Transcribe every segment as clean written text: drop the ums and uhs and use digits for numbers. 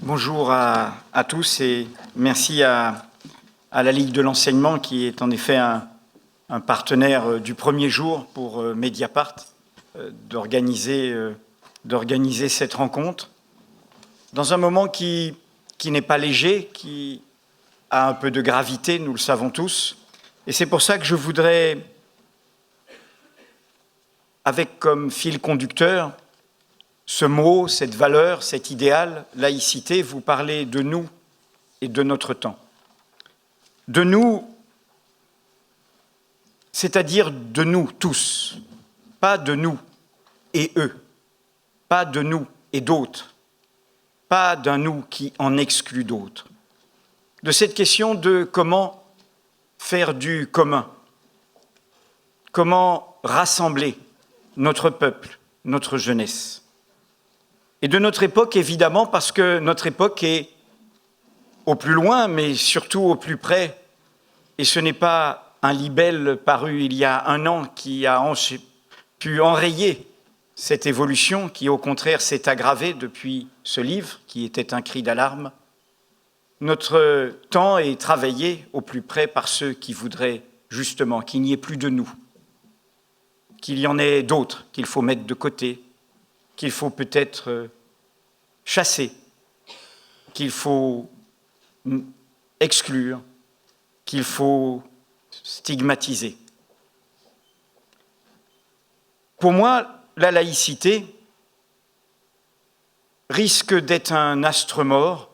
Bonjour à tous et merci à la Ligue de l'enseignement qui est en effet un partenaire du premier jour pour Mediapart d'organiser cette rencontre dans un moment qui n'est pas léger, qui a un peu de gravité, nous le savons tous. Et c'est pour ça que je voudrais, avec comme fil conducteur, ce mot, cette valeur, cet idéal, laïcité, vous parler de nous et de notre temps. De nous, c'est-à-dire de nous tous, pas de nous et eux, pas de nous et d'autres, pas d'un nous qui en exclut d'autres. De cette question de comment faire du commun, comment rassembler notre peuple, notre jeunesse. Et de notre époque, évidemment, parce que notre époque est au plus loin, mais surtout au plus près. Et ce n'est pas un libelle paru il y a un an qui a pu enrayer cette évolution, qui au contraire s'est aggravée depuis ce livre, qui était un cri d'alarme. Notre temps est travaillé au plus près par ceux qui voudraient justement qu'il n'y ait plus de nous, qu'il y en ait d'autres qu'il faut mettre de côté, qu'il faut peut-être chasser, qu'il faut exclure, qu'il faut stigmatiser. Pour moi, la laïcité risque d'être un astre mort,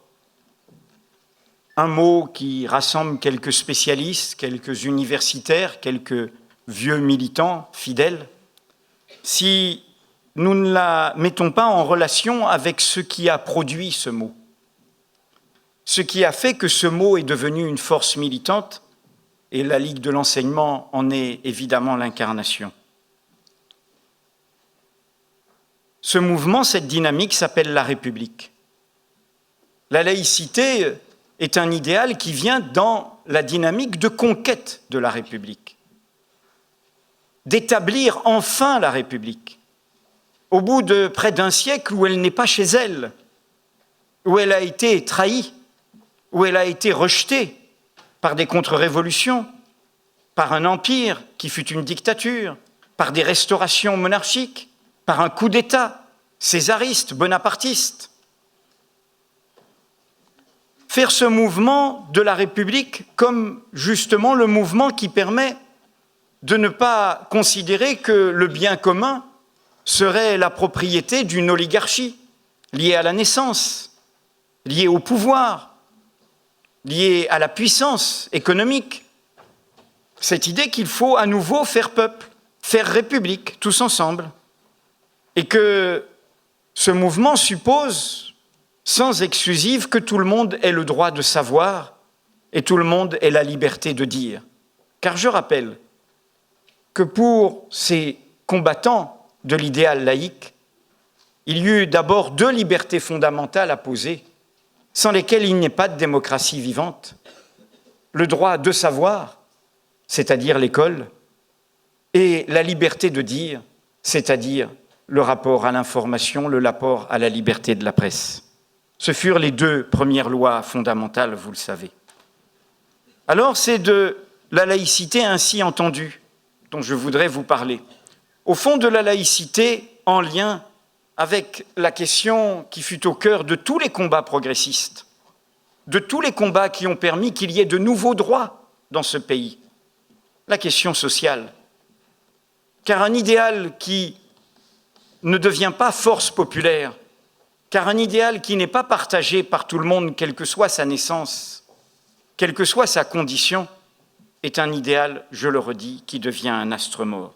un mot qui rassemble quelques spécialistes, quelques universitaires, quelques vieux militants fidèles, si nous ne la mettons pas en relation avec ce qui a produit ce mot, ce qui a fait que ce mot est devenu une force militante, et la Ligue de l'enseignement en est évidemment l'incarnation. Ce mouvement, cette dynamique s'appelle la République. La laïcité est un idéal qui vient dans la dynamique de conquête de la République, d'établir enfin la République. Au bout de près d'un siècle où elle n'est pas chez elle, où elle a été trahie, où elle a été rejetée par des contre-révolutions, par un empire qui fut une dictature, par des restaurations monarchiques, par un coup d'État césariste, bonapartiste. Faire ce mouvement de la République comme justement le mouvement qui permet de ne pas considérer que le bien commun serait la propriété d'une oligarchie liée à la naissance, liée au pouvoir, liée à la puissance économique. Cette idée qu'il faut à nouveau faire peuple, faire république, tous ensemble, et que ce mouvement suppose, sans exclusive, que tout le monde ait le droit de savoir et tout le monde ait la liberté de dire. Car je rappelle que pour ces combattants de l'idéal laïque, il y eut d'abord deux libertés fondamentales à poser, sans lesquelles il n'y ait pas de démocratie vivante. Le droit de savoir, c'est-à-dire l'école, et la liberté de dire, c'est-à-dire le rapport à l'information, le rapport à la liberté de la presse. Ce furent les deux premières lois fondamentales, vous le savez. Alors c'est de la laïcité ainsi entendue dont je voudrais vous parler. Au fond de la laïcité, en lien avec la question qui fut au cœur de tous les combats progressistes, de tous les combats qui ont permis qu'il y ait de nouveaux droits dans ce pays, la question sociale. Car un idéal qui ne devient pas force populaire, car un idéal qui n'est pas partagé par tout le monde, quelle que soit sa naissance, quelle que soit sa condition, est un idéal, je le redis, qui devient un astre mort.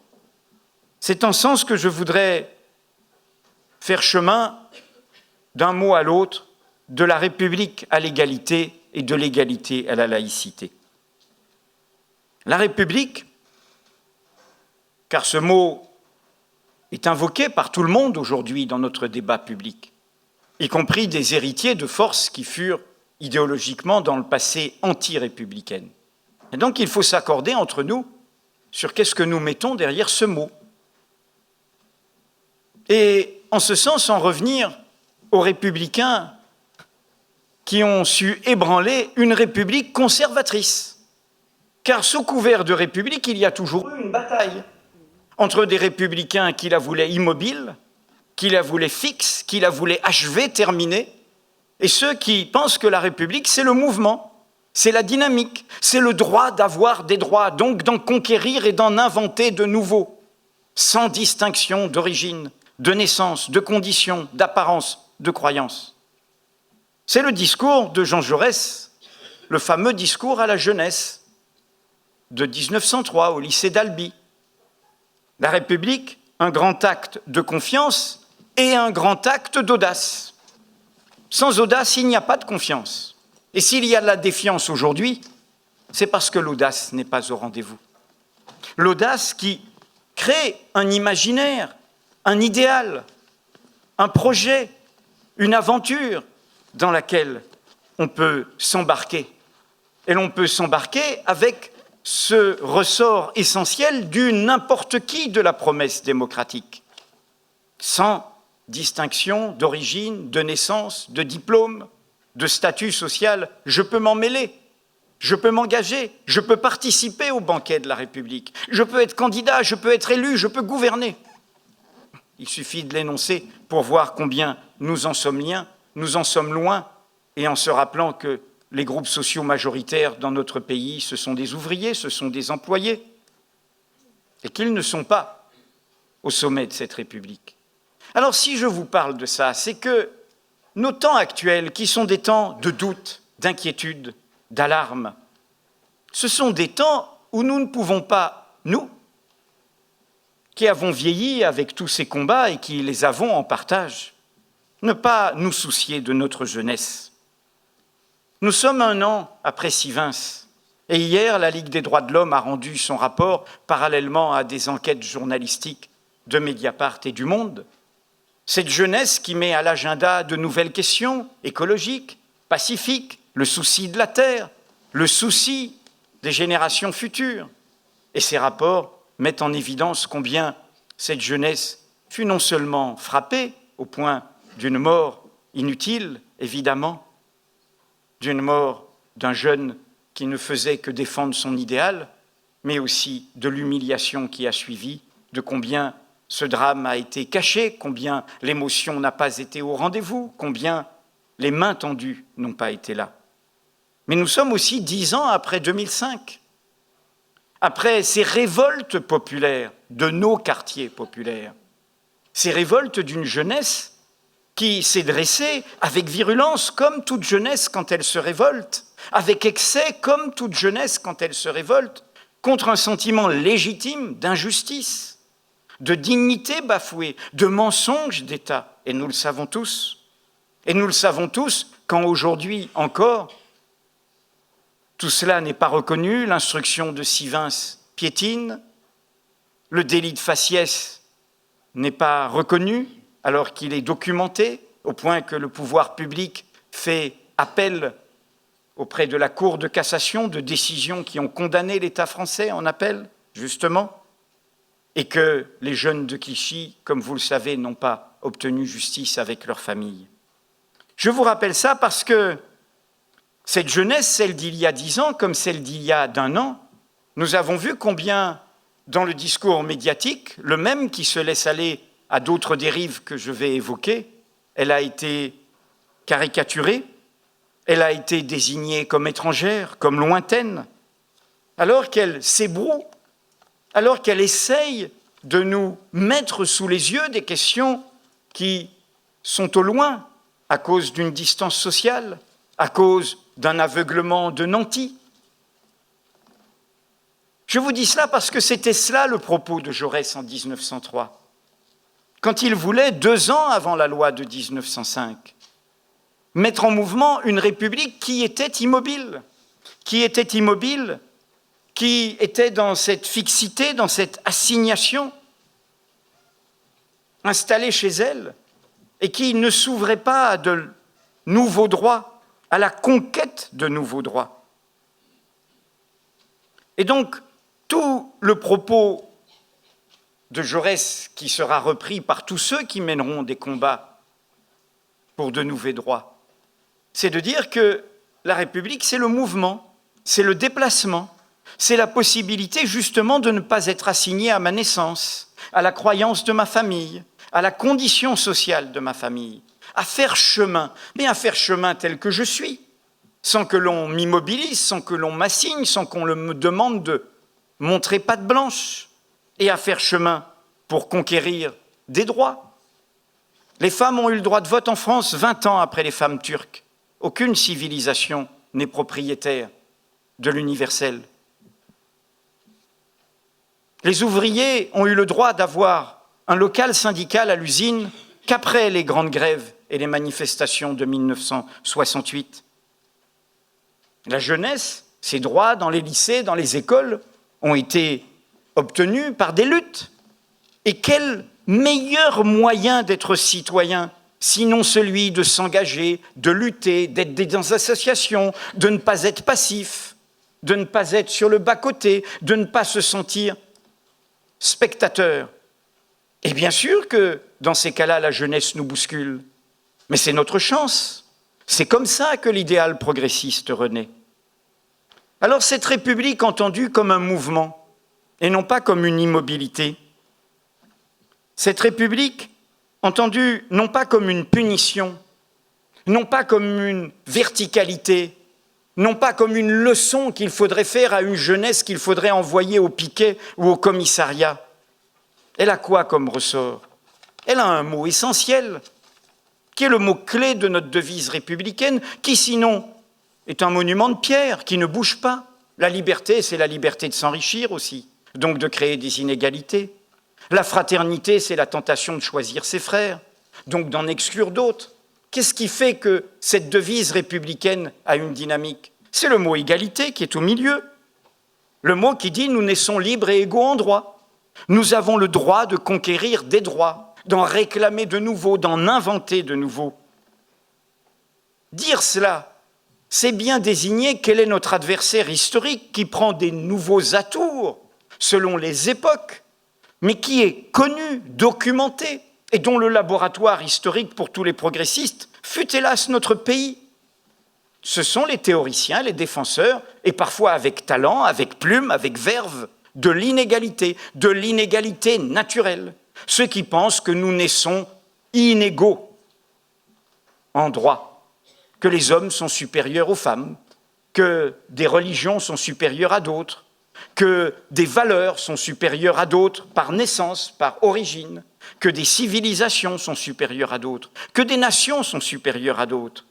C'est en ce sens que je voudrais faire chemin d'un mot à l'autre, de la République à l'égalité et de l'égalité à la laïcité. La République, car ce mot est invoqué par tout le monde aujourd'hui dans notre débat public, y compris des héritiers de forces qui furent idéologiquement dans le passé anti-républicaines. Et donc il faut s'accorder entre nous sur qu'est-ce que nous mettons derrière ce mot. Et en ce sens, en revenir aux républicains qui ont su ébranler une république conservatrice. Car sous couvert de république, il y a toujours eu une bataille entre des républicains qui la voulaient immobile, qui la voulaient fixe, qui la voulaient achevée, terminée, et ceux qui pensent que la République, c'est le mouvement, c'est la dynamique, c'est le droit d'avoir des droits, donc d'en conquérir et d'en inventer de nouveaux, sans distinction d'origine, de naissance, de condition, d'apparence, de croyance. C'est le discours de Jean Jaurès, le fameux discours à la jeunesse de 1903 au lycée d'Albi. La République, un grand acte de confiance et un grand acte d'audace. Sans audace, il n'y a pas de confiance. Et s'il y a de la défiance aujourd'hui, c'est parce que l'audace n'est pas au rendez-vous. L'audace qui crée un imaginaire, un idéal, un projet, une aventure dans laquelle on peut s'embarquer. Et l'on peut s'embarquer avec ce ressort essentiel du n'importe qui de la promesse démocratique, sans distinction d'origine, de naissance, de diplôme, de statut social. Je peux m'en mêler, je peux m'engager, je peux participer au banquet de la République, je peux être candidat, je peux être élu, je peux gouverner. Il suffit de l'énoncer pour voir combien nous en sommes loin, et en se rappelant que les groupes sociaux majoritaires dans notre pays, ce sont des ouvriers, ce sont des employés, et qu'ils ne sont pas au sommet de cette République. Alors si je vous parle de ça, c'est que nos temps actuels, qui sont des temps de doute, d'inquiétude, d'alarme, ce sont des temps où nous ne pouvons pas, nous, qui avons vieilli avec tous ces combats et qui les avons en partage, ne pas nous soucier de notre jeunesse. Nous sommes 1 an après Sivens, et hier, la Ligue des droits de l'homme a rendu son rapport parallèlement à des enquêtes journalistiques de Mediapart et du Monde. Cette jeunesse qui met à l'agenda de nouvelles questions écologiques, pacifiques, le souci de la terre, le souci des générations futures. Et ces rapports mettent en évidence combien cette jeunesse fut non seulement frappée au point d'une mort inutile, évidemment, d'une mort d'un jeune qui ne faisait que défendre son idéal, mais aussi de l'humiliation qui a suivi, de combien ce drame a été caché, combien l'émotion n'a pas été au rendez-vous, combien les mains tendues n'ont pas été là. Mais nous sommes aussi 10 ans après 2005, après ces révoltes populaires de nos quartiers populaires, ces révoltes d'une jeunesse qui s'est dressée avec virulence comme toute jeunesse quand elle se révolte, avec excès comme toute jeunesse quand elle se révolte, contre un sentiment légitime d'injustice, de dignité bafouée, de mensonge d'État. Et nous le savons tous. Et nous le savons tous quand aujourd'hui encore, tout cela n'est pas reconnu, l'instruction de Sivens piétine, le délit de faciès n'est pas reconnu alors qu'il est documenté, au point que le pouvoir public fait appel auprès de la Cour de cassation de décisions qui ont condamné l'État français en appel, justement, et que les jeunes de Clichy, comme vous le savez, n'ont pas obtenu justice avec leur famille. Je vous rappelle ça parce que cette jeunesse, celle d'il y a 10 ans, comme celle d'il y a d'1 an, nous avons vu combien, dans le discours médiatique, le même qui se laisse aller à d'autres dérives que je vais évoquer, elle a été caricaturée, elle a été désignée comme étrangère, comme lointaine, alors qu'elle s'ébroue, alors qu'elle essaye de nous mettre sous les yeux des questions qui sont au loin à cause d'une distance sociale, à cause d'un aveuglement de nantis. Je vous dis cela parce que c'était cela le propos de Jaurès en 1903, quand il voulait, 2 ans avant la loi de 1905, mettre en mouvement une république qui était immobile, qui était dans cette fixité, dans cette assignation, installée chez elle, et qui ne s'ouvrait pas à de nouveaux droits, à la conquête de nouveaux droits. Et donc, tout le propos de Jaurès, qui sera repris par tous ceux qui mèneront des combats pour de nouveaux droits, c'est de dire que la République, c'est le mouvement, c'est le déplacement, c'est la possibilité justement de ne pas être assigné à ma naissance, à la croyance de ma famille, à la condition sociale de ma famille, à faire chemin, mais à faire chemin tel que je suis, sans que l'on m'immobilise, sans que l'on m'assigne, sans qu'on me demande de montrer patte blanche, et à faire chemin pour conquérir des droits. Les femmes ont eu le droit de vote en France 20 ans après les femmes turques. Aucune civilisation n'est propriétaire de l'universel. Les ouvriers ont eu le droit d'avoir un local syndical à l'usine qu'après les grandes grèves et les manifestations de 1968. La jeunesse, ses droits dans les lycées, dans les écoles, ont été obtenus par des luttes. Et quel meilleur moyen d'être citoyen, sinon celui de s'engager, de lutter, d'être dans des associations, de ne pas être passif, de ne pas être sur le bas-côté, de ne pas se sentir spectateur. Et bien sûr que dans ces cas-là, la jeunesse nous bouscule. Mais c'est notre chance. C'est comme ça que l'idéal progressiste renaît. Alors cette République entendue comme un mouvement et non pas comme une immobilité, cette République entendue non pas comme une punition, non pas comme une verticalité, non pas comme une leçon qu'il faudrait faire à une jeunesse qu'il faudrait envoyer au piquet ou au commissariat. Elle a quoi comme ressort? Elle a un mot essentiel, qui est le mot-clé de notre devise républicaine, qui sinon est un monument de pierre, qui ne bouge pas. La liberté, c'est la liberté de s'enrichir aussi, donc de créer des inégalités. La fraternité, c'est la tentation de choisir ses frères, donc d'en exclure d'autres. Qu'est-ce qui fait que cette devise républicaine a une dynamique? C'est le mot égalité qui est au milieu. Le mot qui dit « nous naissons libres et égaux en droit ». Nous avons le droit de conquérir des droits, d'en réclamer de nouveaux, d'en inventer de nouveaux. Dire cela, c'est bien désigner quel est notre adversaire historique qui prend des nouveaux atours selon les époques, mais qui est connu, documenté, et dont le laboratoire historique pour tous les progressistes fut hélas notre pays. Ce sont les théoriciens, les défenseurs, et parfois avec talent, avec plume, avec verve, de l'inégalité naturelle. Ceux qui pensent que nous naissons inégaux en droit, que les hommes sont supérieurs aux femmes, que des religions sont supérieures à d'autres, que des valeurs sont supérieures à d'autres par naissance, par origine, que des civilisations sont supérieures à d'autres, que des nations sont supérieures à d'autres.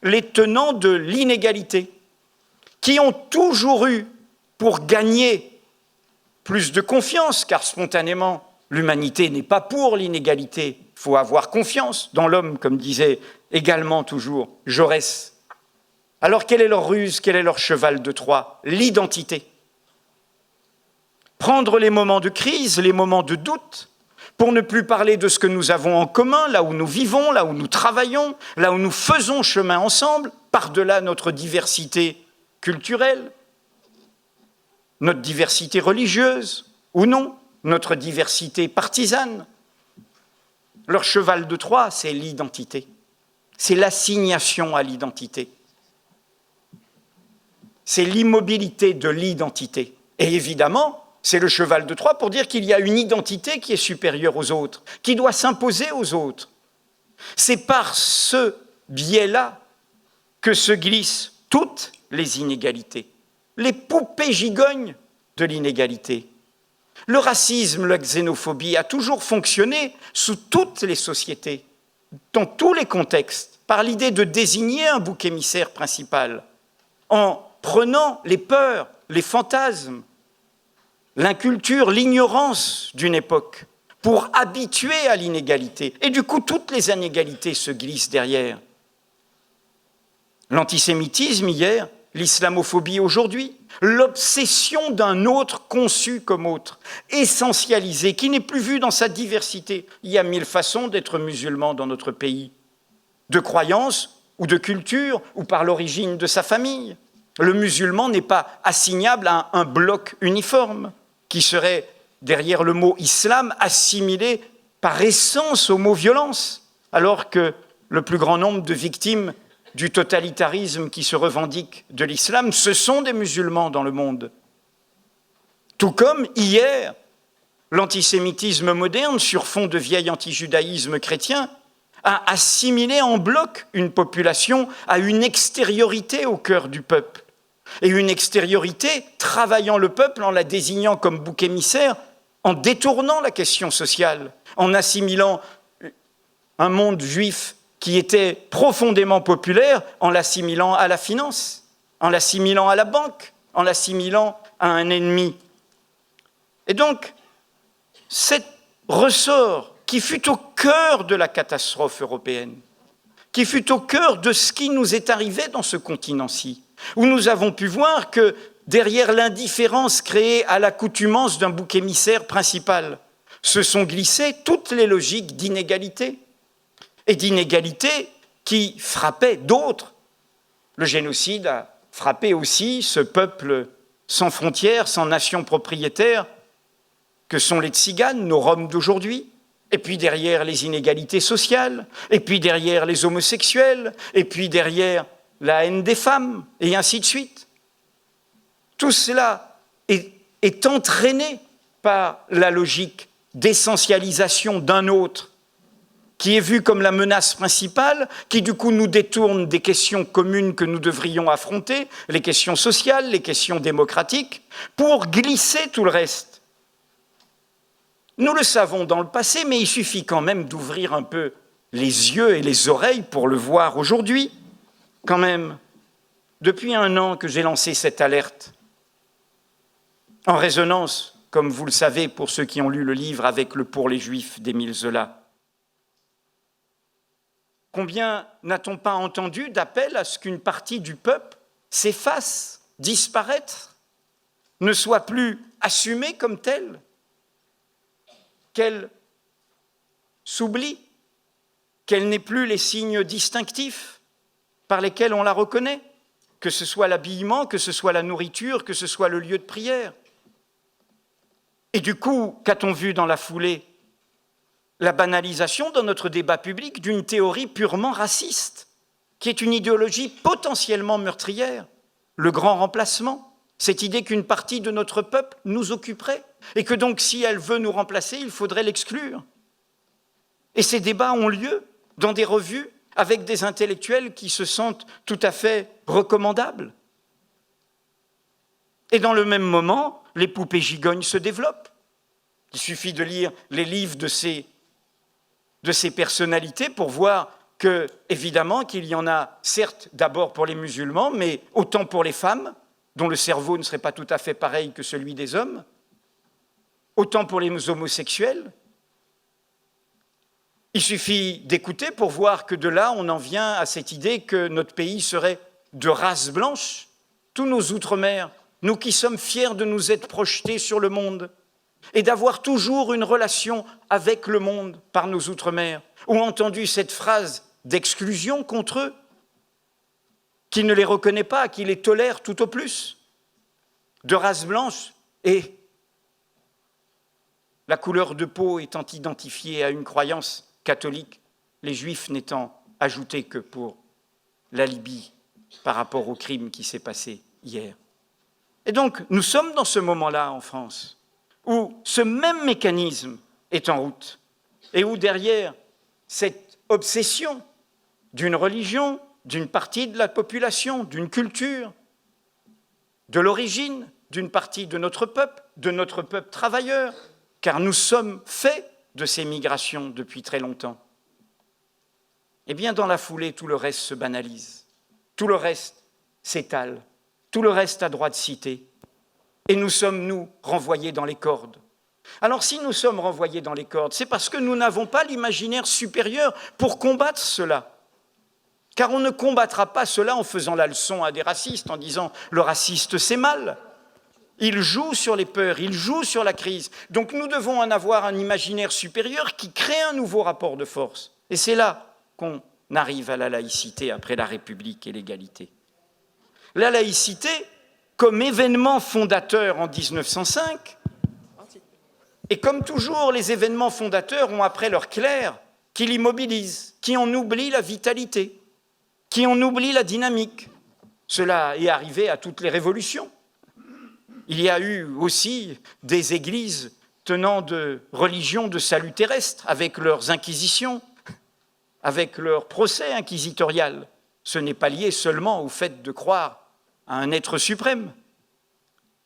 Les tenants de l'inégalité, qui ont toujours eu pour gagner plus de confiance, car spontanément, l'humanité n'est pas pour l'inégalité. Il faut avoir confiance dans l'homme, comme disait également toujours Jaurès. Alors, quelle est leur ruse, quel est leur cheval de Troie? L'identité. Prendre les moments de crise, les moments de doute, pour ne plus parler de ce que nous avons en commun, là où nous vivons, là où nous travaillons, là où nous faisons chemin ensemble, par-delà notre diversité culturelle, notre diversité religieuse ou non, notre diversité partisane. Leur cheval de Troie, c'est l'identité. C'est l'assignation à l'identité. C'est l'immobilité de l'identité. Et évidemment, c'est le cheval de Troie pour dire qu'il y a une identité qui est supérieure aux autres, qui doit s'imposer aux autres. C'est par ce biais-là que se glissent toutes les inégalités. Les poupées gigognes de l'inégalité. Le racisme, la xénophobie a toujours fonctionné sous toutes les sociétés, dans tous les contextes, par l'idée de désigner un bouc émissaire principal, en prenant les peurs, les fantasmes, l'inculture, l'ignorance d'une époque, pour habituer à l'inégalité. Et du coup, toutes les inégalités se glissent derrière. L'antisémitisme hier, l'islamophobie aujourd'hui, l'obsession d'un autre conçu comme autre, essentialisé, qui n'est plus vu dans sa diversité. Il y a 1000 façons d'être musulman dans notre pays, de croyance ou de culture ou par l'origine de sa famille. Le musulman n'est pas assignable à un bloc uniforme qui serait, derrière le mot islam, assimilé par essence au mot violence, alors que le plus grand nombre de victimes du totalitarisme qui se revendique de l'islam, ce sont des musulmans dans le monde. Tout comme hier, l'antisémitisme moderne, sur fond de vieil antijudaïsme chrétien, a assimilé en bloc une population à une extériorité au cœur du peuple. Et une extériorité travaillant le peuple en la désignant comme bouc émissaire, en détournant la question sociale, en assimilant un monde juif qui était profondément populaire, en l'assimilant à la finance, en l'assimilant à la banque, en l'assimilant à un ennemi. Et donc, cet ressort qui fut au cœur de la catastrophe européenne, qui fut au cœur de ce qui nous est arrivé dans ce continent-ci, où nous avons pu voir que derrière l'indifférence créée à l'accoutumance d'un bouc émissaire principal, se sont glissées toutes les logiques d'inégalité, et d'inégalité qui frappaient d'autres. Le génocide a frappé aussi ce peuple sans frontières, sans nation propriétaire, que sont les Tziganes, nos Roms d'aujourd'hui, et puis derrière les inégalités sociales, et puis derrière les homosexuels, et puis derrière la haine des femmes, et ainsi de suite. Tout cela est entraîné par la logique d'essentialisation d'un autre, qui est vu comme la menace principale, qui du coup nous détourne des questions communes que nous devrions affronter, les questions sociales, les questions démocratiques, pour glisser tout le reste. Nous le savons dans le passé, mais il suffit quand même d'ouvrir un peu les yeux et les oreilles pour le voir aujourd'hui. Quand même, depuis 1 an que j'ai lancé cette alerte, en résonance, comme vous le savez pour ceux qui ont lu le livre, avec le Pour les Juifs d'Émile Zola. Combien n'a-t-on pas entendu d'appels à ce qu'une partie du peuple s'efface, disparaître, ne soit plus assumée comme telle, qu'elle s'oublie, qu'elle n'ait plus les signes distinctifs par lesquels on la reconnaît, que ce soit l'habillement, que ce soit la nourriture, que ce soit le lieu de prière. Et du coup, qu'a-t-on vu dans la foulée ? La banalisation dans notre débat public d'une théorie purement raciste, qui est une idéologie potentiellement meurtrière, le grand remplacement, cette idée qu'une partie de notre peuple nous occuperait, et que donc si elle veut nous remplacer, il faudrait l'exclure. Et ces débats ont lieu dans des revues avec des intellectuels qui se sentent tout à fait recommandables. Et dans le même moment, les poupées gigognes se développent. Il suffit de lire les livres de ces personnalités pour voir que, évidemment, qu'il y en a, certes, d'abord pour les musulmans, mais autant pour les femmes, dont le cerveau ne serait pas tout à fait pareil que celui des hommes, autant pour les homosexuels. Il suffit d'écouter pour voir que de là, on en vient à cette idée que notre pays serait de race blanche. Tous nos outre-mer, nous qui sommes fiers de nous être projetés sur le monde, et d'avoir toujours une relation avec le monde par nos outre-mer, ont entendu cette phrase d'exclusion contre eux, qui ne les reconnaît pas, qui les tolère tout au plus, de race blanche, et la couleur de peau étant identifiée à une croyance catholique, les Juifs n'étant ajoutés que pour l'alibi par rapport au crime qui s'est passé hier. Et donc, nous sommes dans ce moment-là en France, où ce même mécanisme est en route et où derrière cette obsession d'une religion, d'une partie de la population, d'une culture, de l'origine d'une partie de notre peuple travailleur, car nous sommes faits de ces migrations depuis très longtemps, eh bien dans la foulée, tout le reste se banalise, tout le reste s'étale, tout le reste a droit de citer. Et nous sommes, nous, renvoyés dans les cordes. Alors si nous sommes renvoyés dans les cordes, c'est parce que nous n'avons pas l'imaginaire supérieur pour combattre cela. Car on ne combattra pas cela en faisant la leçon à des racistes, en disant « le raciste, c'est mal ». Il joue sur les peurs, il joue sur la crise. Donc nous devons en avoir un imaginaire supérieur qui crée un nouveau rapport de force. Et c'est là qu'on arrive à la laïcité après la République et l'égalité. La laïcité, comme événement fondateur en 1905, et comme toujours, les événements fondateurs ont après leur clerc qui l'immobilise, qui en oublie la vitalité. qui en oublient la dynamique. Cela est arrivé à toutes les révolutions. Il y a eu aussi des églises tenant de religions de salut terrestre, avec leurs inquisitions, avec leur procès inquisitorial. Ce n'est pas lié seulement au fait de croire à un être suprême.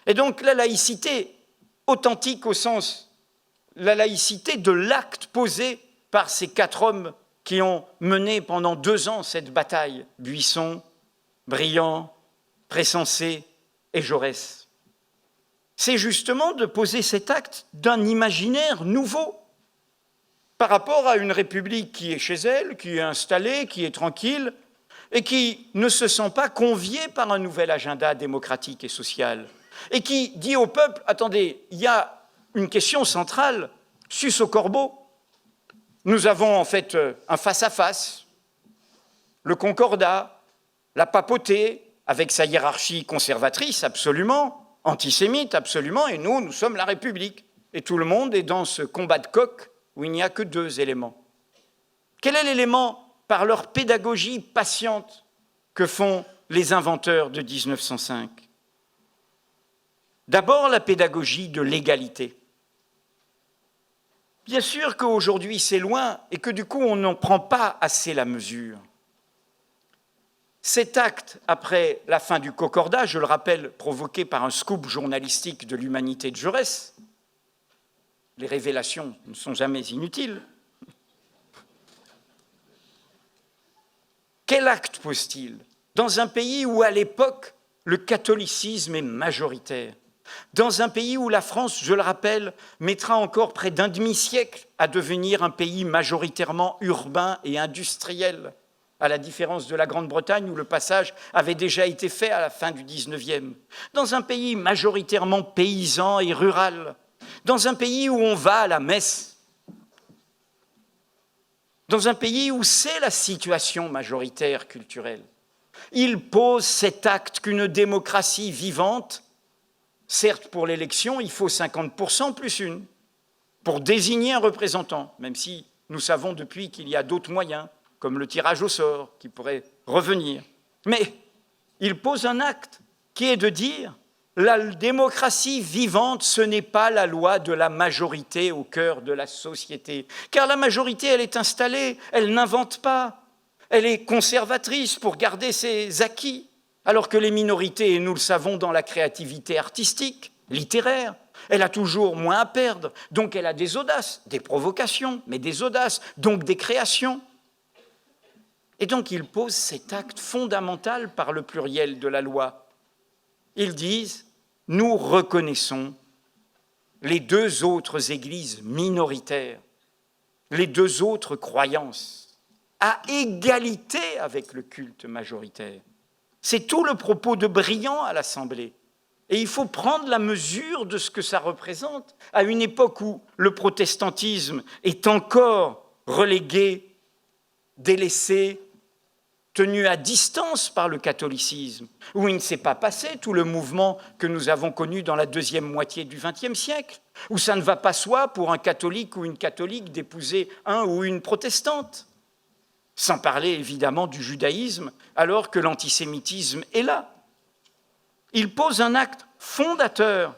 Et donc la laïcité authentique au sens, la laïcité de l'acte posé par ces 4 hommes qui ont mené pendant 2 ans cette bataille, Buisson, Briand, Pressensé et Jaurès. C'est justement de poser cet acte d'un imaginaire nouveau par rapport à une république qui est chez elle, qui est installée, qui est tranquille et qui ne se sent pas conviée par un nouvel agenda démocratique et social et qui dit au peuple, attendez, il y a une question centrale, sus au corbeau. Nous avons en fait un face-à-face, le concordat, la papauté, avec sa hiérarchie conservatrice absolument, antisémite absolument, et nous sommes la République. Et tout le monde est dans ce combat de coq où il n'y a que 2 éléments. Quel est l'élément, par leur pédagogie patiente, que font les inventeurs de 1905 ? D'abord, la pédagogie de l'égalité. Bien sûr qu'aujourd'hui c'est loin et que du coup on n'en prend pas assez la mesure. Cet acte, après la fin du Concordat, je le rappelle, provoqué par un scoop journalistique de l'Humanité de Jaurès, les révélations ne sont jamais inutiles. Quel acte pose-t-il dans un pays où, à l'époque, le catholicisme est majoritaire, dans un pays où la France, je le rappelle, mettra encore près d'un demi-siècle à devenir un pays majoritairement urbain et industriel, à la différence de la Grande-Bretagne où le passage avait déjà été fait à la fin du XIXe, dans un pays majoritairement paysan et rural, dans un pays où on va à la messe, dans un pays où c'est la situation majoritaire culturelle. Il pose cet acte qu'une démocratie vivante, certes pour l'élection, il faut 50% plus 1, pour désigner un représentant, même si nous savons depuis qu'il y a d'autres moyens, comme le tirage au sort, qui pourrait revenir. Mais il pose un acte qui est de dire la démocratie vivante, ce n'est pas la loi de la majorité au cœur de la société. Car la majorité, elle est installée, elle n'invente pas, elle est conservatrice pour garder ses acquis, alors que les minorités, et nous le savons dans la créativité artistique, littéraire, elle a toujours moins à perdre, donc elle a des audaces, des provocations, mais des audaces, donc des créations. Et donc ils posent cet acte fondamental par le pluriel de la loi. Ils disent, nous reconnaissons les 2 autres églises minoritaires, les 2 autres croyances, à égalité avec le culte majoritaire. C'est tout le propos de Briand à l'Assemblée. Et il faut prendre la mesure de ce que ça représente à une époque où le protestantisme est encore relégué, délaissé, tenu à distance par le catholicisme, où il ne s'est pas passé tout le mouvement que nous avons connu dans la 2e moitié du XXe siècle, où ça ne va pas soi pour un catholique ou une catholique d'épouser un ou une protestante, sans parler évidemment du judaïsme, alors que l'antisémitisme est là. Il pose un acte fondateur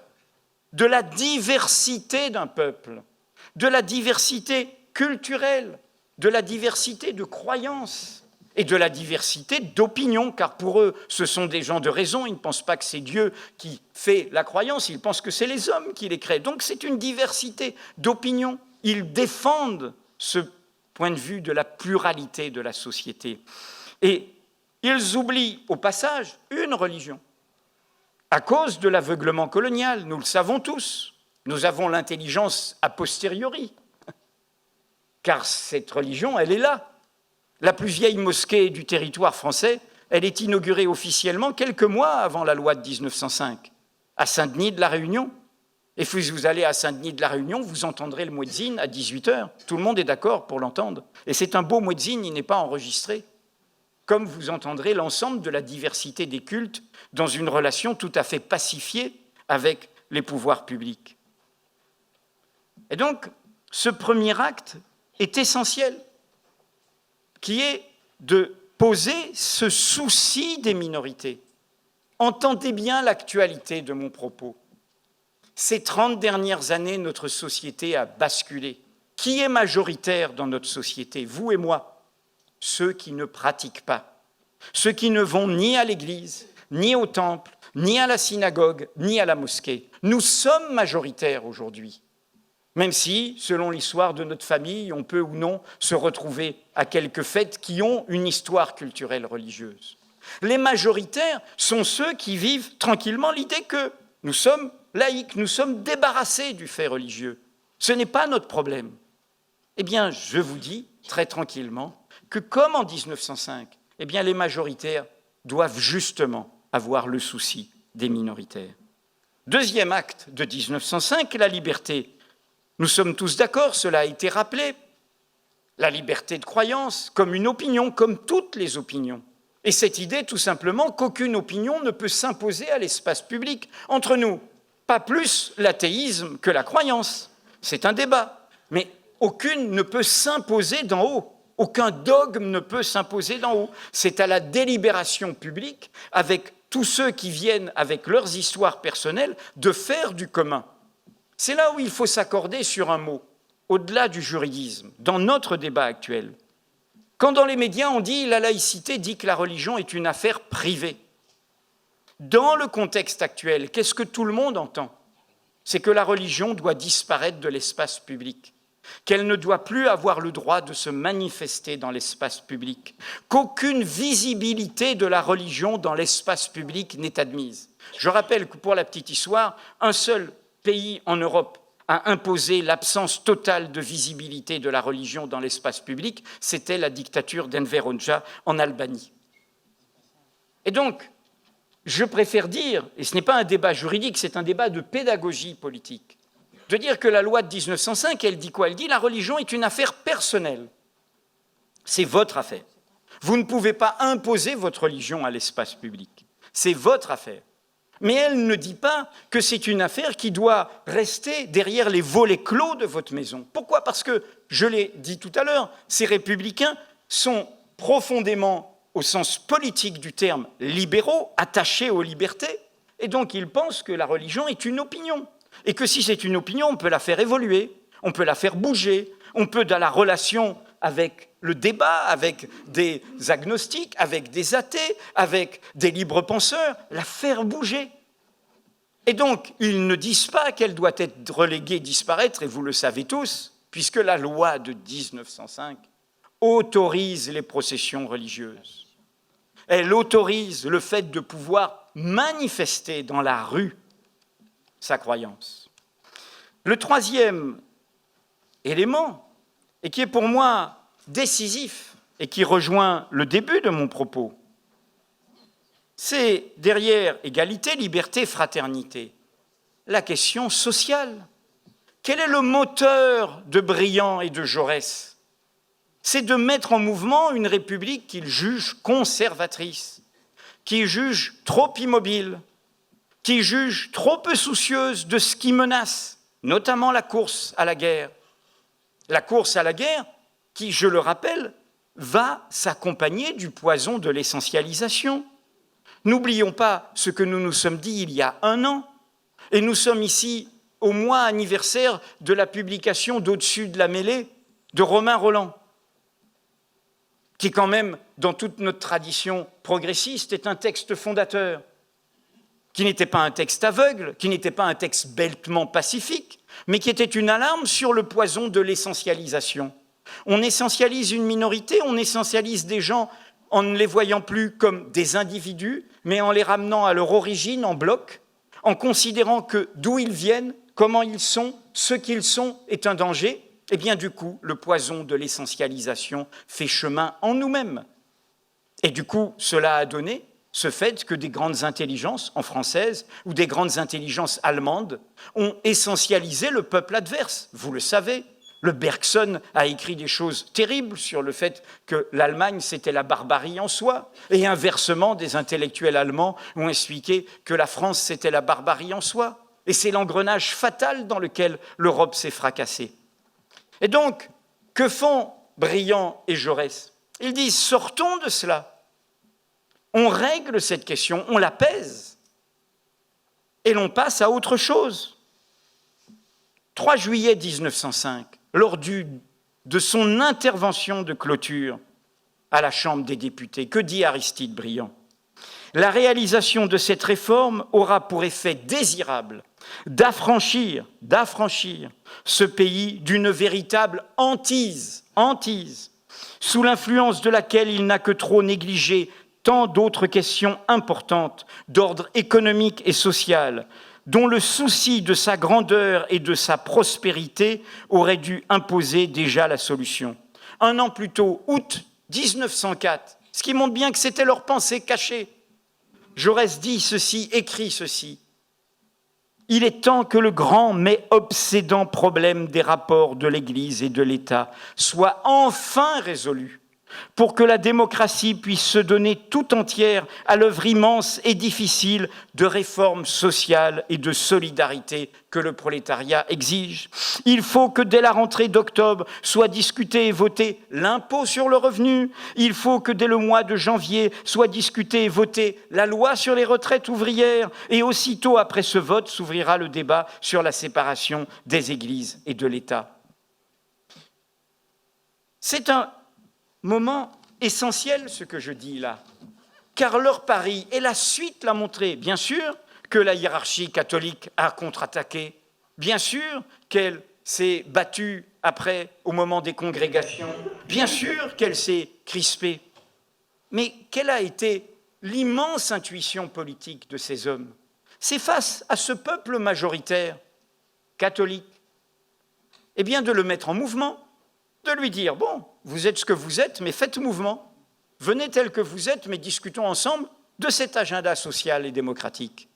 de la diversité d'un peuple, de la diversité culturelle, de la diversité de croyances, et de la diversité d'opinions, car pour eux, ce sont des gens de raison, ils ne pensent pas que c'est Dieu qui fait la croyance, ils pensent que c'est les hommes qui les créent. Donc c'est une diversité d'opinions. Ils défendent ce point de vue de la pluralité de la société. Et ils oublient au passage une religion, à cause de l'aveuglement colonial, nous le savons tous. Nous avons l'intelligence a posteriori, car cette religion, elle est là. La plus vieille mosquée du territoire français, elle est inaugurée officiellement quelques mois avant la loi de 1905, à Saint-Denis de la Réunion. Et si vous allez à Saint-Denis de la Réunion, vous entendrez le muezzin à 18h. Tout le monde est d'accord pour l'entendre. Et c'est un beau muezzin, il n'est pas enregistré. Comme vous entendrez l'ensemble de la diversité des cultes dans une relation tout à fait pacifiée avec les pouvoirs publics. Et donc, ce premier acte est essentiel, qui est de poser ce souci des minorités. Entendez bien l'actualité de mon propos. Ces 30 dernières années, notre société a basculé. Qui est majoritaire dans notre société? Vous et moi. Ceux qui ne pratiquent pas. Ceux qui ne vont ni à l'église, ni au temple, ni à la synagogue, ni à la mosquée. Nous sommes majoritaires aujourd'hui. Même si, selon l'histoire de notre famille, on peut ou non se retrouver à quelques fêtes qui ont une histoire culturelle religieuse. Les majoritaires sont ceux qui vivent tranquillement l'idée que nous sommes laïcs, nous sommes débarrassés du fait religieux. Ce n'est pas notre problème. Eh bien, je vous dis très tranquillement que comme en 1905, eh bien, les majoritaires doivent justement avoir le souci des minoritaires. Deuxième acte de 1905, la liberté. Nous sommes tous d'accord, cela a été rappelé, la liberté de croyance comme une opinion, comme toutes les opinions. Et cette idée, tout simplement, qu'aucune opinion ne peut s'imposer à l'espace public. Entre nous, pas plus l'athéisme que la croyance. C'est un débat. Mais aucune ne peut s'imposer d'en haut. Aucun dogme ne peut s'imposer d'en haut. C'est à la délibération publique, avec tous ceux qui viennent avec leurs histoires personnelles, de faire du commun. C'est là où il faut s'accorder sur un mot, au-delà du juridisme, dans notre débat actuel. Quand dans les médias on dit la laïcité dit que la religion est une affaire privée, dans le contexte actuel, qu'est-ce que tout le monde entend? C'est que la religion doit disparaître de l'espace public, qu'elle ne doit plus avoir le droit de se manifester dans l'espace public, qu'aucune visibilité de la religion dans l'espace public n'est admise. Je rappelle que pour la petite histoire, un seul pays en Europe a imposé l'absence totale de visibilité de la religion dans l'espace public, c'était la dictature d'Enver Hoxha en Albanie. Et donc, je préfère dire, et ce n'est pas un débat juridique, c'est un débat de pédagogie politique, de dire que la loi de 1905, elle dit quoi? Elle dit la religion est une affaire personnelle. C'est votre affaire. Vous ne pouvez pas imposer votre religion à l'espace public. C'est votre affaire. Mais elle ne dit pas que c'est une affaire qui doit rester derrière les volets clos de votre maison. Pourquoi? Parce que, je l'ai dit tout à l'heure, ces républicains sont profondément, au sens politique du terme, libéraux, attachés aux libertés, et donc ils pensent que la religion est une opinion, et que si c'est une opinion, on peut la faire évoluer, on peut la faire bouger, on peut, dans la relation avec le débat, avec des agnostiques, avec des athées, avec des libres penseurs, la faire bouger. Et donc, ils ne disent pas qu'elle doit être reléguée, disparaître, et vous le savez tous, puisque la loi de 1905 autorise les processions religieuses. Elle autorise le fait de pouvoir manifester dans la rue sa croyance. Le troisième élément, et qui est pour moi décisif, et qui rejoint le début de mon propos, c'est derrière égalité, liberté, fraternité, la question sociale. Quel est le moteur de Briand et de Jaurès? C'est de mettre en mouvement une république qu'ils jugent conservatrice, qu'ils jugent trop immobile, qu'ils jugent trop peu soucieuse de ce qui menace, notamment la course à la guerre. La course à la guerre qui, je le rappelle, va s'accompagner du poison de l'essentialisation. N'oublions pas ce que nous nous sommes dit il y a 1 an, et nous sommes ici au mois anniversaire de la publication d'Au-dessus de la mêlée de Romain Rolland, qui quand même, dans toute notre tradition progressiste, est un texte fondateur, qui n'était pas un texte aveugle, qui n'était pas un texte bêtement pacifique, mais qui était une alarme sur le poison de l'essentialisation. On essentialise une minorité, on essentialise des gens en ne les voyant plus comme des individus, mais en les ramenant à leur origine en bloc, en considérant que d'où ils viennent, comment ils sont, ce qu'ils sont est un danger. Eh bien, du coup, le poison de l'essentialisation fait chemin en nous-mêmes. Et du coup, cela a donné ce fait que des grandes intelligences en française ou des grandes intelligences allemandes ont essentialisé le peuple adverse. Vous le savez, le Bergson a écrit des choses terribles sur le fait que l'Allemagne, c'était la barbarie en soi. Et inversement, des intellectuels allemands ont expliqué que la France, c'était la barbarie en soi. Et c'est l'engrenage fatal dans lequel l'Europe s'est fracassée. Et donc, que font Briand et Jaurès? Ils disent, sortons de cela. On règle cette question, on l'apaise, et l'on passe à autre chose. 3 juillet 1905, lors de son intervention de clôture à la Chambre des députés, que dit Aristide Briand ? La réalisation de cette réforme aura pour effet désirable d'affranchir ce pays d'une véritable hantise, sous l'influence de laquelle il n'a que trop négligé tant d'autres questions importantes d'ordre économique et social, dont le souci de sa grandeur et de sa prospérité aurait dû imposer déjà la solution. 1 an plus tôt, août 1904, ce qui montre bien que c'était leur pensée cachée. Jaurès dit ceci, écrit ceci. Il est temps que le grand mais obsédant problème des rapports de l'Église et de l'État soit enfin résolu, pour que la démocratie puisse se donner tout entière à l'œuvre immense et difficile de réforme sociale et de solidarité que le prolétariat exige. Il faut que dès la rentrée d'octobre soit discuté et voté l'impôt sur le revenu. Il faut que dès le mois de janvier soit discuté et voté la loi sur les retraites ouvrières. Et aussitôt après ce vote s'ouvrira le débat sur la séparation des églises et de l'État. C'est un moment essentiel, ce que je dis là, car leur pari, et la suite l'a montré, bien sûr que la hiérarchie catholique a contre-attaqué, bien sûr qu'elle s'est battue après, au moment des congrégations, bien sûr qu'elle s'est crispée, mais quelle a été l'immense intuition politique de ces hommes? C'est face à ce peuple majoritaire catholique, eh bien de le mettre en mouvement, de lui dire, bon, vous êtes ce que vous êtes, mais faites mouvement. Venez tel que vous êtes, mais discutons ensemble de cet agenda social et démocratique.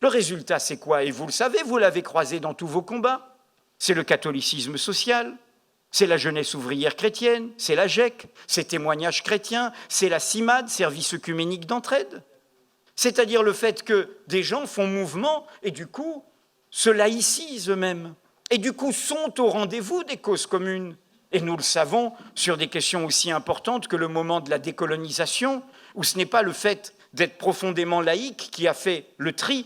Le résultat, c'est quoi? Et vous le savez, vous l'avez croisé dans tous vos combats. C'est le catholicisme social, c'est la jeunesse ouvrière chrétienne, c'est la GEC, c'est Témoignages chrétiens, c'est la CIMAD, Service œcuménique d'entraide. C'est-à-dire le fait que des gens font mouvement et du coup se laïcisent eux-mêmes. Et du coup sont au rendez-vous des causes communes. Et nous le savons, sur des questions aussi importantes que le moment de la décolonisation, où ce n'est pas le fait d'être profondément laïque qui a fait le tri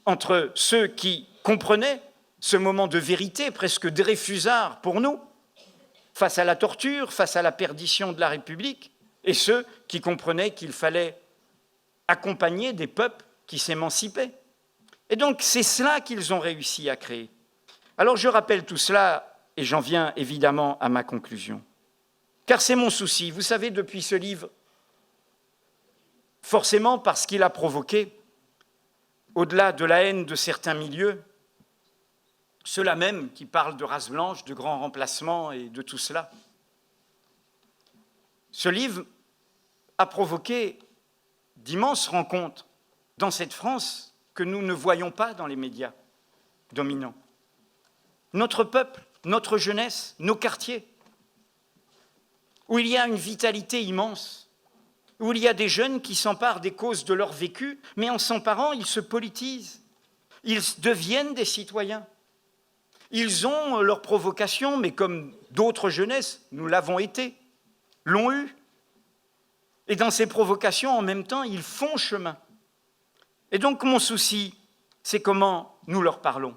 entre ceux qui comprenaient ce moment de vérité presque dreyfusard pour nous, face à la torture, face à la perdition de la République, et ceux qui comprenaient qu'il fallait accompagner des peuples qui s'émancipaient. Et donc c'est cela qu'ils ont réussi à créer. Alors je rappelle tout cela, et j'en viens évidemment à ma conclusion. Car c'est mon souci, vous savez, depuis ce livre, forcément parce qu'il a provoqué, au-delà de la haine de certains milieux, ceux-là même qui parlent de race blanche, de grands remplacements et de tout cela. Ce livre a provoqué d'immenses rencontres dans cette France que nous ne voyons pas dans les médias dominants. Notre peuple, notre jeunesse, nos quartiers, où il y a une vitalité immense, où il y a des jeunes qui s'emparent des causes de leur vécu, mais en s'emparant, ils se politisent, ils deviennent des citoyens. Ils ont leur provocation, mais comme d'autres jeunesses, nous l'avons été, l'ont eu. Et dans ces provocations, en même temps, ils font chemin. Et donc, mon souci, c'est comment nous leur parlons.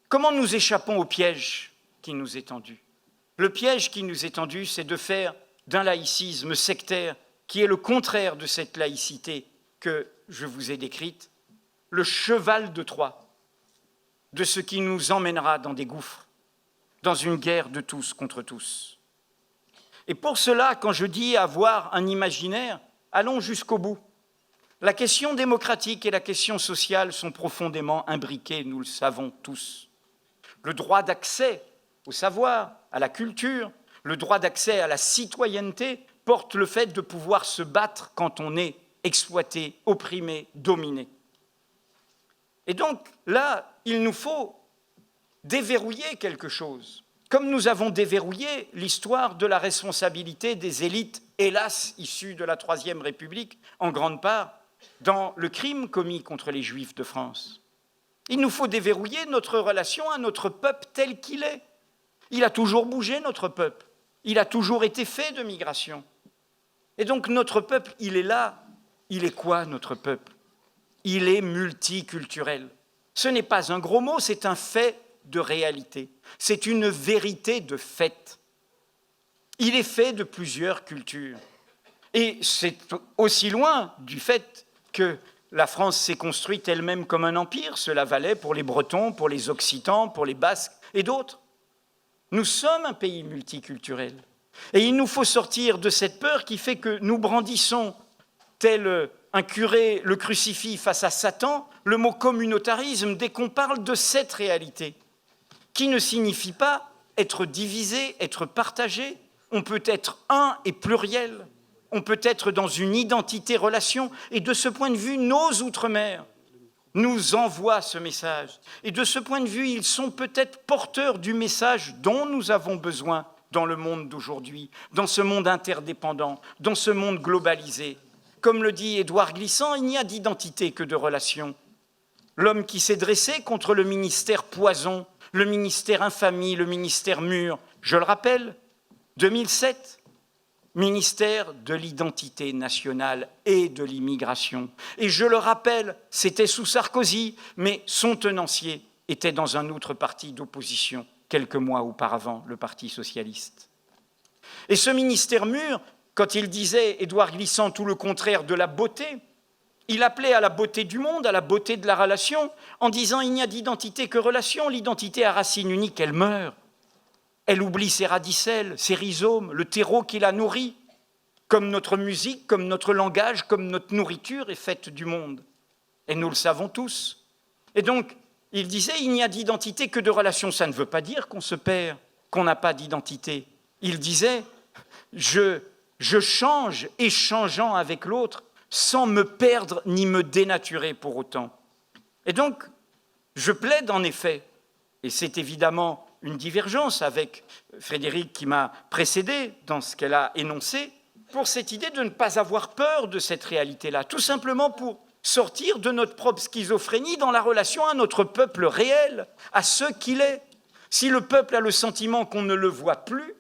Comment nous échappons au piège qui nous est tendu? Le piège qui nous est tendu, c'est de faire d'un laïcisme sectaire, qui est le contraire de cette laïcité que je vous ai décrite, le cheval de Troie de ce qui nous emmènera dans des gouffres, dans une guerre de tous contre tous. Et pour cela, quand je dis avoir un imaginaire, allons jusqu'au bout. La question démocratique et la question sociale sont profondément imbriquées, nous le savons tous. Le droit d'accès au savoir, à la culture, le droit d'accès à la citoyenneté porte le fait de pouvoir se battre quand on est exploité, opprimé, dominé. Et donc là, il nous faut déverrouiller quelque chose, comme nous avons déverrouillé l'histoire de la responsabilité des élites, hélas, issues de la Troisième République, en grande part, dans le crime commis contre les Juifs de France. Il nous faut déverrouiller notre relation à notre peuple tel qu'il est. Il a toujours bougé, notre peuple. Il a toujours été fait de migration. Et donc notre peuple, il est là. Il est quoi notre peuple? Il est multiculturel. Ce n'est pas un gros mot, c'est un fait de réalité. C'est une vérité de fait. Il est fait de plusieurs cultures. Et c'est aussi loin du fait que la France s'est construite elle-même comme un empire. Cela valait pour les Bretons, pour les Occitans, pour les Basques et d'autres. Nous sommes un pays multiculturel. Et il nous faut sortir de cette peur qui fait que nous brandissons, tel un curé le crucifix face à Satan, le mot communautarisme dès qu'on parle de cette réalité, qui ne signifie pas être divisé, être partagé. On peut être un et pluriel. On peut être dans une identité-relation. Et de ce point de vue, nos outre-mer nous envoient ce message. Et de ce point de vue, ils sont peut-être porteurs du message dont nous avons besoin dans le monde d'aujourd'hui, dans ce monde interdépendant, dans ce monde globalisé. Comme le dit Édouard Glissant, il n'y a d'identité que de relation. L'homme qui s'est dressé contre le ministère poison, le ministère infamie, le ministère mur, je le rappelle, 2007, ministère de l'identité nationale et de l'immigration. Et je le rappelle, c'était sous Sarkozy, mais son tenancier était dans un autre parti d'opposition quelques mois auparavant, le Parti socialiste. Et ce ministère mur, quand il disait, Édouard Glissant, tout le contraire de la beauté, il appelait à la beauté du monde, à la beauté de la relation, en disant il n'y a d'identité que relation, l'identité à racine unique, elle meurt. Elle oublie ses radicelles, ses rhizomes, le terreau qui la nourrit, comme notre musique, comme notre langage, comme notre nourriture est faite du monde. Et nous le savons tous. Et donc, il disait, il n'y a d'identité que de relation. Ça ne veut pas dire qu'on se perd, qu'on n'a pas d'identité. Il disait, je change, échangeant avec l'autre, sans me perdre ni me dénaturer pour autant. Et donc, je plaide en effet, et c'est évidemment une divergence avec Frédérique qui m'a précédé dans ce qu'elle a énoncé, pour cette idée de ne pas avoir peur de cette réalité-là, tout simplement pour sortir de notre propre schizophrénie dans la relation à notre peuple réel, à ce qu'il est. Si le peuple a le sentiment qu'on ne le voit plus,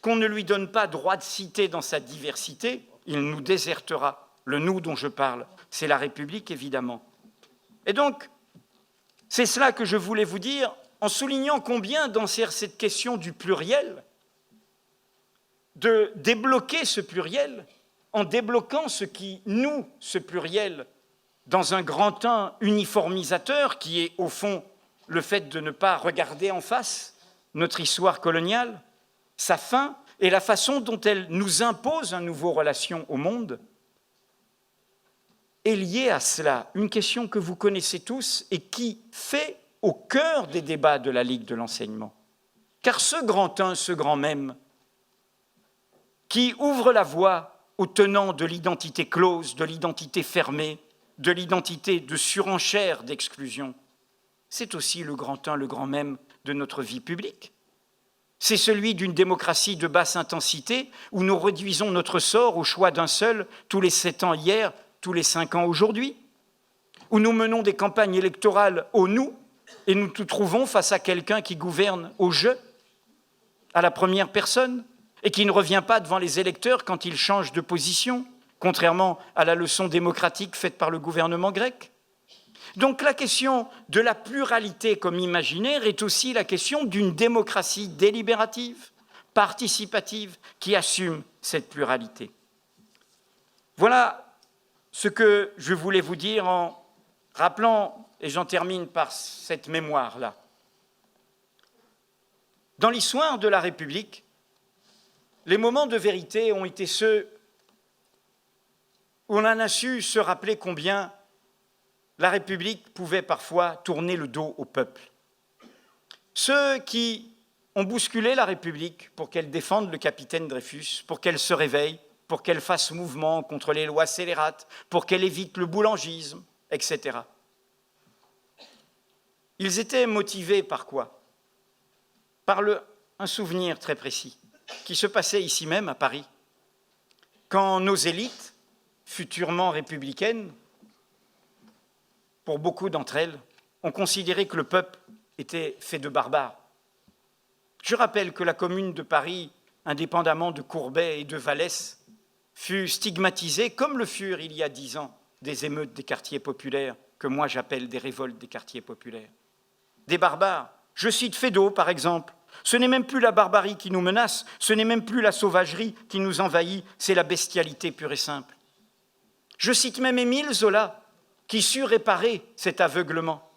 qu'on ne lui donne pas droit de cité dans sa diversité, il nous désertera. Le nous dont je parle, c'est la République, évidemment. Et donc, c'est cela que je voulais vous dire, en soulignant combien, dans cette question du pluriel, de débloquer ce pluriel, en débloquant ce qui noue ce pluriel dans un grand un uniformisateur qui est, au fond, le fait de ne pas regarder en face notre histoire coloniale, sa fin et la façon dont elle nous impose une nouvelle relation au monde, est liée à cela, une question que vous connaissez tous et qui fait au cœur des débats de la Ligue de l'enseignement. Car ce grand un, ce grand même, qui ouvre la voie aux tenants de l'identité close, de l'identité fermée, de l'identité de surenchère d'exclusion, c'est aussi le grand un, le grand même de notre vie publique. C'est celui d'une démocratie de basse intensité où nous réduisons notre sort au choix d'un seul, tous les 7 ans hier, tous les 5 ans aujourd'hui, où nous menons des campagnes électorales au nous et nous nous trouvons face à quelqu'un qui gouverne au je, à la première personne, et qui ne revient pas devant les électeurs quand ils changent de position, contrairement à la leçon démocratique faite par le gouvernement grec. Donc la question de la pluralité comme imaginaire est aussi la question d'une démocratie délibérative, participative, qui assume cette pluralité. Voilà ce que je voulais vous dire en rappelant, et j'en termine par cette mémoire-là. Dans l'histoire de la République, les moments de vérité ont été ceux où on en a su se rappeler combien la République pouvait parfois tourner le dos au peuple. Ceux qui ont bousculé la République pour qu'elle défende le capitaine Dreyfus, pour qu'elle se réveille, pour qu'elle fasse mouvement contre les lois scélérates, pour qu'elle évite le boulangisme, etc. Ils étaient motivés par quoi? Par un souvenir très précis qui se passait ici même à Paris, quand nos élites, futurement républicaines, pour beaucoup d'entre elles, ont considéré que le peuple était fait de barbares. Je rappelle que la Commune de Paris indépendamment de Courbet et de Vallès, fut stigmatisé, comme le furent il y a 10 ans des émeutes des quartiers populaires, que moi j'appelle des révoltes des quartiers populaires. Des barbares. Je cite Feydeau, par exemple. Ce n'est même plus la barbarie qui nous menace, ce n'est même plus la sauvagerie qui nous envahit, c'est la bestialité pure et simple. Je cite même Émile Zola, qui sut réparer cet aveuglement.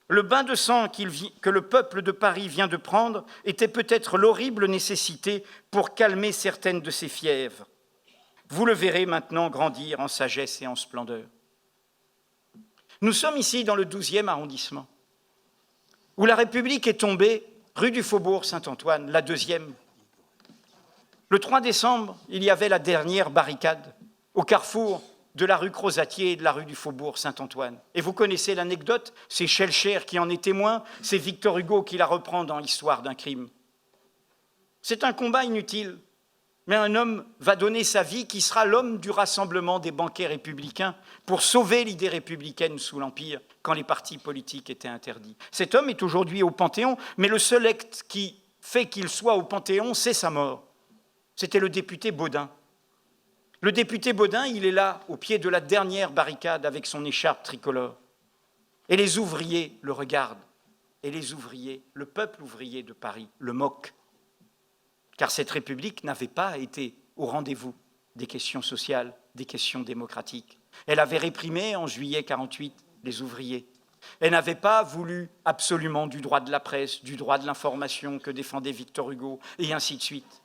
Le bain de sang que le peuple de Paris vient de prendre était peut-être l'horrible nécessité pour calmer certaines de ses fièvres. Vous le verrez maintenant grandir en sagesse et en splendeur. Nous sommes ici dans le 12e arrondissement, où la République est tombée rue du Faubourg Saint-Antoine, la 2e. Le 3 décembre, il y avait la dernière barricade au carrefour de la rue Crozatier et de la rue du Faubourg Saint-Antoine. Et vous connaissez l'anecdote, c'est Schellcher qui en est témoin, c'est Victor Hugo qui la reprend dans l'Histoire d'un crime. C'est un combat inutile, mais un homme va donner sa vie qui sera l'homme du rassemblement des banquets républicains pour sauver l'idée républicaine sous l'Empire, quand les partis politiques étaient interdits. Cet homme est aujourd'hui au Panthéon, mais le seul acte qui fait qu'il soit au Panthéon, c'est sa mort. C'était le député Baudin. Le député Baudin, il est là, au pied de la dernière barricade, avec son écharpe tricolore. Et les ouvriers le regardent. Et les ouvriers, le peuple ouvrier de Paris, le moque. Car cette République n'avait pas été au rendez-vous des questions sociales, des questions démocratiques. Elle avait réprimé en juillet 1948 les ouvriers. Elle n'avait pas voulu absolument du droit de la presse, du droit de l'information que défendait Victor Hugo, et ainsi de suite.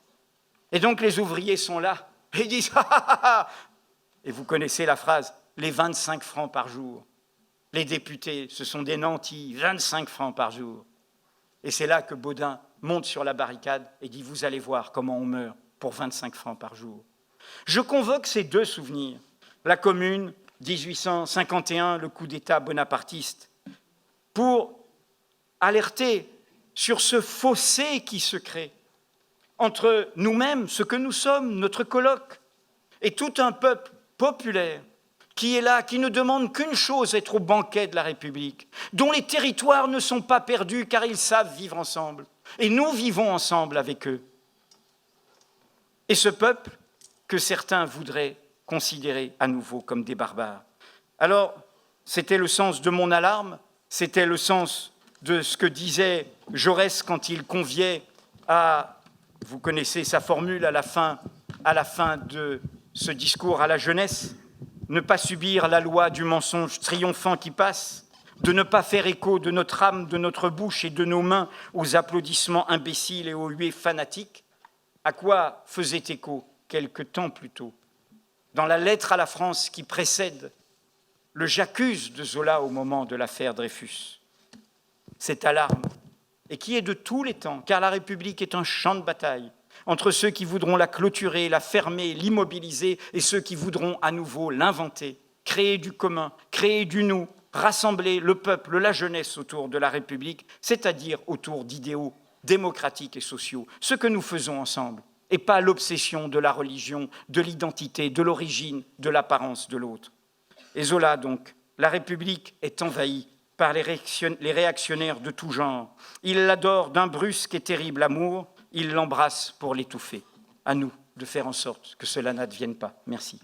Et donc les ouvriers sont là, et ils disent « ah, ah, ah !» Et vous connaissez la phrase « les 25 francs par jour ». Les députés, ce sont des nantis, 25 francs par jour. Et c'est là que Baudin monte sur la barricade et dit « vous allez voir comment on meurt pour 25 francs par jour ». Je convoque ces deux souvenirs, la Commune, 1851, le coup d'État bonapartiste, pour alerter sur ce fossé qui se crée entre nous-mêmes, ce que nous sommes, notre colloque, et tout un peuple populaire qui est là, qui ne demande qu'une chose, être au banquet de la République, dont les territoires ne sont pas perdus car ils savent vivre ensemble. Et nous vivons ensemble avec eux. Et ce peuple que certains voudraient considérer à nouveau comme des barbares. Alors, c'était le sens de mon alarme, c'était le sens de ce que disait Jaurès quand il conviait à... Vous connaissez sa formule à la fin de ce discours à la jeunesse, ne pas subir la loi du mensonge triomphant qui passe, de ne pas faire écho de notre âme, de notre bouche et de nos mains aux applaudissements imbéciles et aux huées fanatiques. À quoi faisait écho, quelque temps plus tôt, dans la lettre à la France qui précède le J'accuse de Zola au moment de l'affaire Dreyfus. Cette alarme, et qui est de tous les temps, car la République est un champ de bataille entre ceux qui voudront la clôturer, la fermer, l'immobiliser, et ceux qui voudront à nouveau l'inventer, créer du commun, créer du nous, rassembler le peuple, la jeunesse autour de la République, c'est-à-dire autour d'idéaux démocratiques et sociaux, ce que nous faisons ensemble, et pas l'obsession de la religion, de l'identité, de l'origine, de l'apparence de l'autre. Et Zola, donc, la République est envahie par les réactionnaires de tout genre. Il l'adore d'un brusque et terrible amour, il l'embrasse pour l'étouffer. À nous de faire en sorte que cela n'advienne pas. Merci.